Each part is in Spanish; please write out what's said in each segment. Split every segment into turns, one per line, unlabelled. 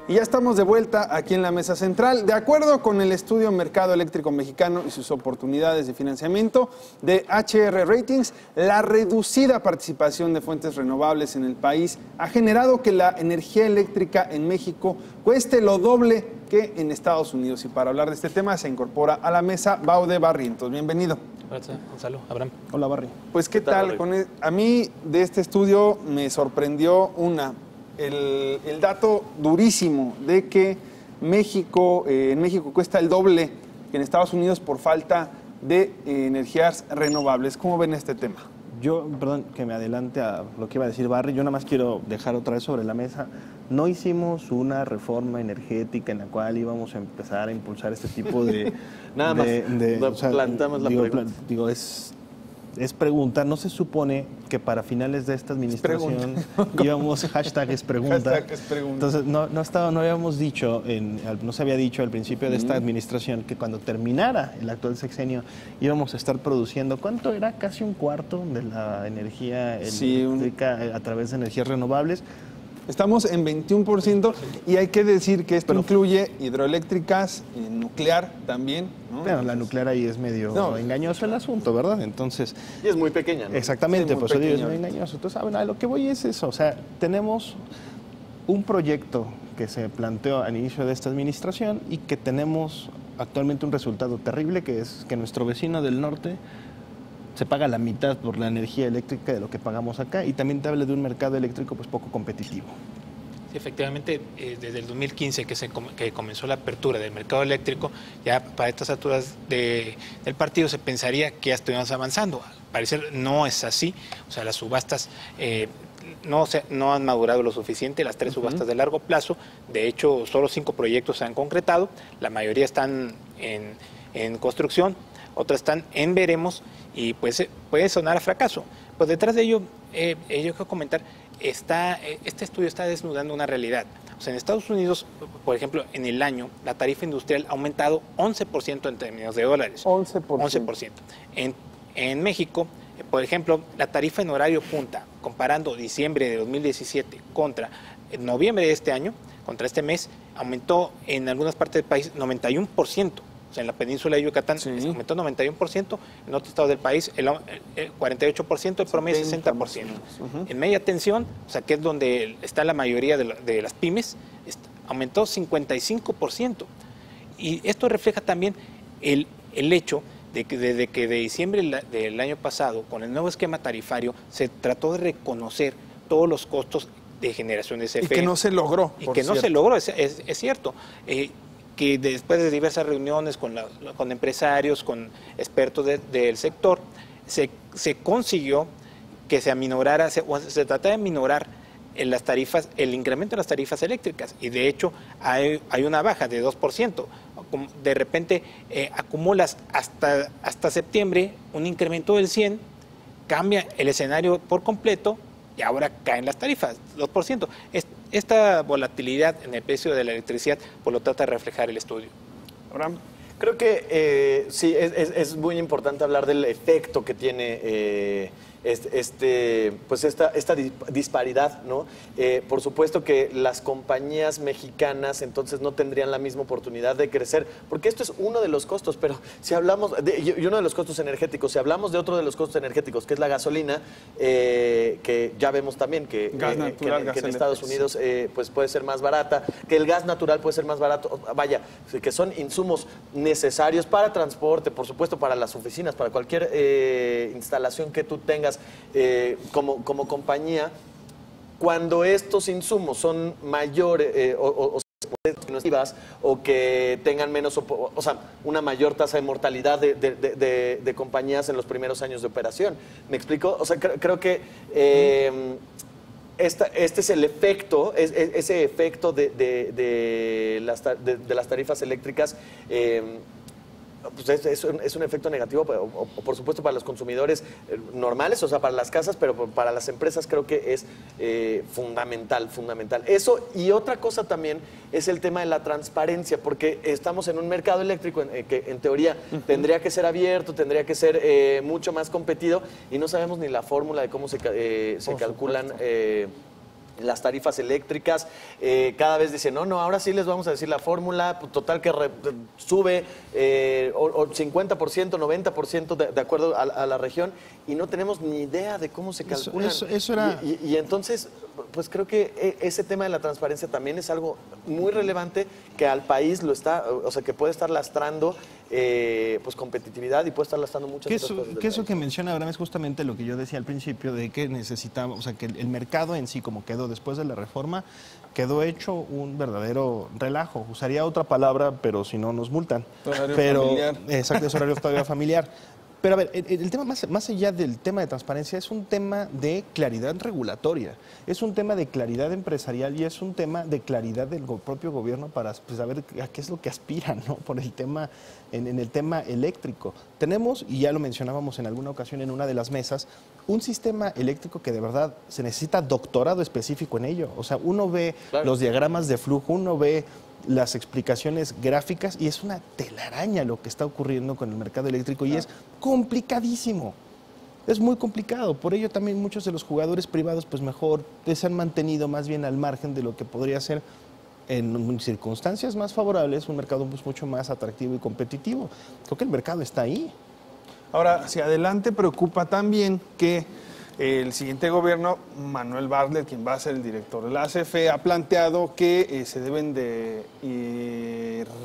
Y ya estamos de vuelta aquí en la mesa central. De acuerdo con el estudio Mercado Eléctrico Mexicano y sus oportunidades de financiamiento de HR Ratings, la reducida participación de fuentes renovables en el país ha generado que la energía eléctrica en México cueste lo doble que en Estados Unidos. Y para hablar de este tema se incorpora a la mesa Baude Barrientos. Bienvenido.
Hola, Gonzalo, Abraham.
Hola, Barry. Pues, ¿qué tal? A mí de este estudio me sorprendió el dato durísimo de que en México cuesta el doble que en Estados Unidos por falta de energías renovables. ¿Cómo ven este tema?
Yo, perdón, que me adelante a lo que iba a decir Barry, yo nada más quiero dejar otra vez sobre la mesa. No hicimos una reforma energética en la cual íbamos a empezar a impulsar este tipo de...
Nada más, plantamos la pregunta.
Es pregunta, no se supone que para finales de esta administración íbamos, hashtag es pregunta. Entonces, no habíamos dicho, no se había dicho al principio de esta administración que cuando terminara el actual sexenio íbamos a estar produciendo, ¿cuánto era? Casi un cuarto de la energía eléctrica a través de energías renovables.
Estamos en 21% y hay que decir que esto incluye hidroeléctricas, nuclear también, ¿no?
Claro, la nuclear ahí es medio engañoso el asunto, ¿verdad? Entonces...
Y es muy pequeña, ¿no?
Exactamente, pues es muy engañoso. Entonces, a lo que voy es eso, o sea, tenemos un proyecto que se planteó al inicio de esta administración y que tenemos actualmente un resultado terrible, que es que nuestro vecino del norte se paga la mitad por la energía eléctrica de lo que pagamos acá, y también te habla de un mercado eléctrico pues poco competitivo.
Sí, efectivamente, desde el 2015 que comenzó la apertura del mercado eléctrico, ya para estas alturas del partido se pensaría que ya estuvimos avanzando. Al parecer no es así, o sea, las subastas no han madurado lo suficiente, las 3 subastas de largo plazo. De hecho, solo 5 proyectos se han concretado, la mayoría están en construcción, otras están en veremos, y pues puede sonar a fracaso. Pues detrás de ello, yo quiero comentar, este estudio está desnudando una realidad. O sea, en Estados Unidos, por ejemplo, en el año, la tarifa industrial ha aumentado 11% en términos de dólares. 11%. En México, por ejemplo, la tarifa en horario punta, comparando diciembre de 2017 contra noviembre de este año, contra este mes, aumentó en algunas partes del país 91%. O sea, en la península de Yucatán aumentó 91%, en otros estados del país el 48%, el promedio es 60%. En media tensión, o sea, que es donde está la mayoría de las pymes, aumentó 55%. Y esto refleja también el hecho de que desde que de diciembre del año pasado, con el nuevo esquema tarifario, se trató de reconocer todos los costos de generación de CFE.
Y que no se logró.
Y que no se logró, es cierto. Que después de diversas reuniones con empresarios, con expertos del sector, se consiguió que se aminorara, se tratara de minorar las tarifas, el incremento de las tarifas eléctricas, y de hecho hay una baja de 2%. De repente acumulas hasta septiembre un incremento del 100%, cambia el escenario por completo y ahora caen las tarifas, 2%. Esta volatilidad en el precio de la electricidad pues lo trata de reflejar el estudio.
Abraham.
Creo que sí, es muy importante hablar del efecto que tiene esta disparidad, ¿no? Por supuesto que las compañías mexicanas entonces no tendrían la misma oportunidad de crecer, porque esto es uno de los costos, pero si hablamos, y uno de los costos energéticos, si hablamos de otro de los costos energéticos, que es la gasolina, que ya vemos también que en Estados Unidos pues puede ser más barata, que el gas natural puede ser más barato, vaya, que son insumos necesarios para transporte, por supuesto para las oficinas, para cualquier instalación que tú tengas como compañía. Cuando estos insumos son mayores o que tengan menos, o sea, una mayor tasa de mortalidad de compañías en los primeros años de operación. ¿Me explico? O sea, creo que este es el efecto, ese efecto de las tarifas eléctricas. Pues es un efecto negativo, o por supuesto para los consumidores normales, o sea, para las casas, pero para las empresas creo que es fundamental. Eso, y otra cosa también es el tema de la transparencia, porque estamos en un mercado eléctrico que en teoría tendría que ser abierto, tendría que ser mucho más competido, y no sabemos ni la fórmula de cómo se calculan las tarifas eléctricas, cada vez dicen, no, ahora sí les vamos a decir la fórmula, total que sube 50%, 90% de acuerdo a la región, y no tenemos ni idea de cómo se calculan.
Eso era...
y entonces, pues creo que ese tema de la transparencia también es algo muy relevante que al país lo está, o sea, que puede estar lastrando pues competitividad y puede estar lastrando muchas otras cosas.
Que eso que menciona Abraham es justamente lo que yo decía al principio, de que necesitamos, o sea, que el mercado en sí, como quedó después de la reforma, quedó hecho un verdadero relajo. Usaría otra palabra, pero si no nos multan.
Horario familiar.
Exacto, es horario todavía familiar. Pero a ver, el tema más allá del tema de transparencia es un tema de claridad regulatoria, es un tema de claridad empresarial y es un tema de claridad del propio gobierno para saber a qué es lo que aspiran, ¿no? Por el tema, en el tema eléctrico. Tenemos, y ya lo mencionábamos en alguna ocasión en una de las mesas, un sistema eléctrico que de verdad se necesita doctorado específico en ello. O sea, uno ve los diagramas de flujo, uno ve las explicaciones gráficas y es una telaraña lo que está ocurriendo con el mercado eléctrico y es complicadísimo. Es muy complicado, por ello también muchos de los jugadores privados pues mejor se han mantenido más bien al margen de lo que podría ser en circunstancias más favorables un mercado pues mucho más atractivo y competitivo. Creo que el mercado está ahí.
Ahora, hacia adelante preocupa también que el siguiente gobierno, Manuel Bartlett, quien va a ser el director de la CFE, ha planteado que se deben de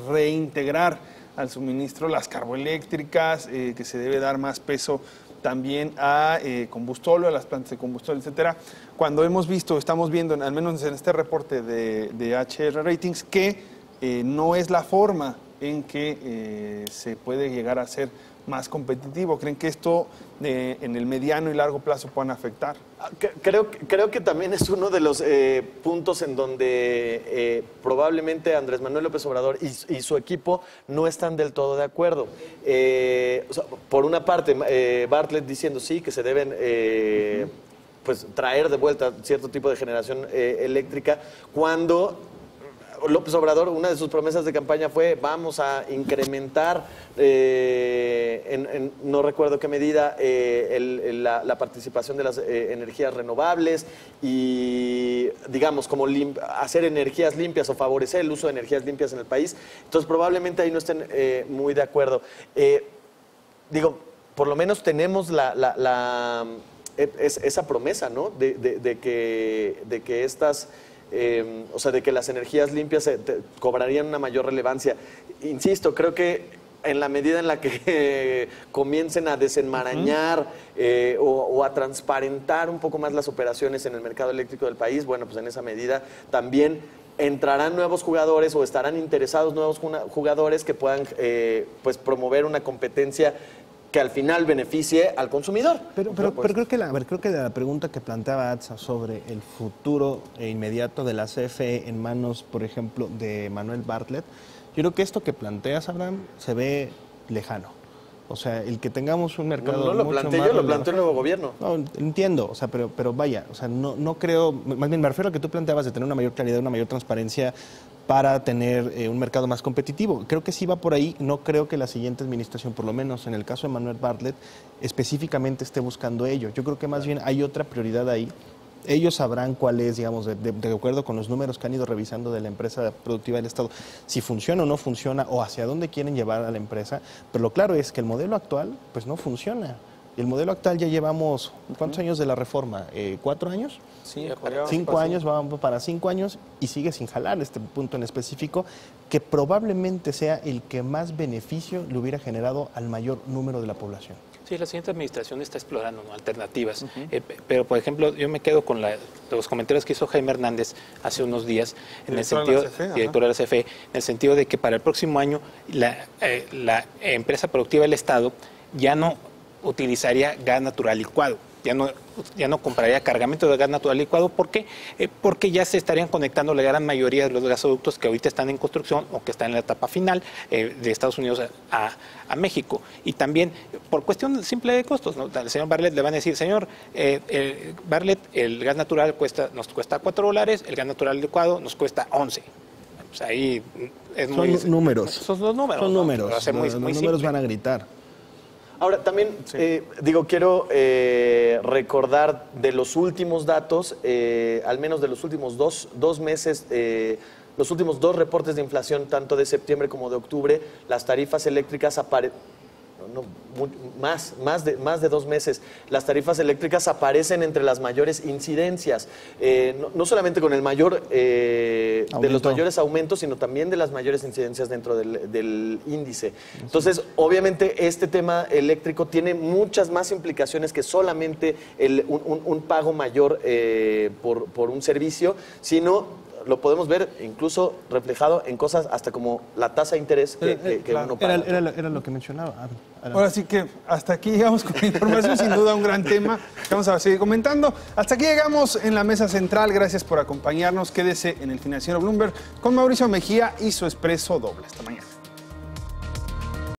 reintegrar al suministro las carboeléctricas, que se debe dar más peso también a combustóleo, a las plantas de combustible, etcétera. Cuando estamos viendo, al menos en este reporte de HR Ratings, que no es la forma en que se puede llegar a ser más competitivo. ¿Creen que esto en el mediano y largo plazo puedan afectar?
Creo que también es uno de los puntos en donde probablemente Andrés Manuel López Obrador y su equipo no están del todo de acuerdo. O sea, por una parte, Bartlett diciendo sí, que se deben pues traer de vuelta cierto tipo de generación eléctrica, cuando López Obrador, una de sus promesas de campaña fue vamos a incrementar, no recuerdo qué medida, la participación de las energías renovables y, digamos, como hacer energías limpias o favorecer el uso de energías limpias en el país. Entonces, probablemente ahí no estén muy de acuerdo. Digo, por lo menos tenemos esa promesa, ¿no? De que estas... o sea, de que las energías limpias cobrarían una mayor relevancia. Insisto, creo que en la medida en la que comiencen a desenmarañar o a transparentar un poco más las operaciones en el mercado eléctrico del país, bueno, pues en esa medida también entrarán nuevos jugadores o estarán interesados nuevos jugadores que puedan pues promover una competencia que al final beneficie al consumidor.
Pero creo que la pregunta que planteaba Atza sobre el futuro inmediato de la CFE en manos, por ejemplo, de Manuel Bartlett, yo creo que esto que planteas, Abraham, se ve lejano. O sea, el que tengamos un mercado
no lo planteé yo, lo planteó el nuevo gobierno.
No, entiendo, o sea, pero vaya, o sea, no creo, más bien me refiero a lo que tú planteabas de tener una mayor claridad, una mayor transparencia para tener un mercado más competitivo. Creo que sí va por ahí, no creo que la siguiente administración, por lo menos en el caso de Manuel Bartlett, específicamente esté buscando ello. Yo creo que más bien hay otra prioridad ahí. Ellos sabrán cuál es, digamos, de acuerdo con los números que han ido revisando de la empresa productiva del Estado, si funciona o no funciona o hacia dónde quieren llevar a la empresa. Pero lo claro es que el modelo actual, pues no funciona. El modelo actual ya llevamos, ¿cuántos años de la reforma? ¿4 años?
Sí,
5 años, vamos para 5 años y sigue sin jalar este punto en específico, que probablemente sea el que más beneficio le hubiera generado al mayor número de la población.
Sí, la siguiente administración está explorando, ¿no?, alternativas. Pero, por ejemplo, yo me quedo con los comentarios que hizo Jaime Hernández hace unos días, en el sentido, director de la CFE, en el sentido de que para el próximo año la empresa productiva del Estado ya no utilizaría gas natural licuado. Ya no compraría cargamento de gas natural licuado. ¿Por qué? Porque ya se estarían conectando la gran mayoría de los gasoductos que ahorita están en construcción o que están en la etapa final de Estados Unidos a México. Y también por cuestión simple de costos, ¿no? Al señor Bartlett le van a decir, señor Bartlett, el gas natural nos cuesta $4, el gas natural licuado nos cuesta 11. Pues ahí es
Son números.
Son los números.
Son números.
¿No?
Los números van a gritar.
Ahora, también, quiero recordar de los últimos datos, al menos de los últimos dos meses, los últimos 2 reportes de inflación, tanto de septiembre como de octubre, las tarifas eléctricas más de 2 meses, las tarifas eléctricas aparecen entre las mayores incidencias, no solamente con el de los mayores aumentos, sino también de las mayores incidencias dentro del índice. Entonces, obviamente, este tema eléctrico tiene muchas más implicaciones que solamente un pago mayor por un servicio, sino lo podemos ver incluso reflejado en cosas hasta como la tasa de interés que uno paga.
Era lo que mencionaba.
Ahora sí que hasta aquí llegamos con la información, sin duda un gran tema que vamos a seguir comentando. Hasta aquí llegamos en la mesa central. Gracias por acompañarnos. Quédese en el Financiero Bloomberg con Mauricio Mejía y su Expreso Doble. Hasta mañana.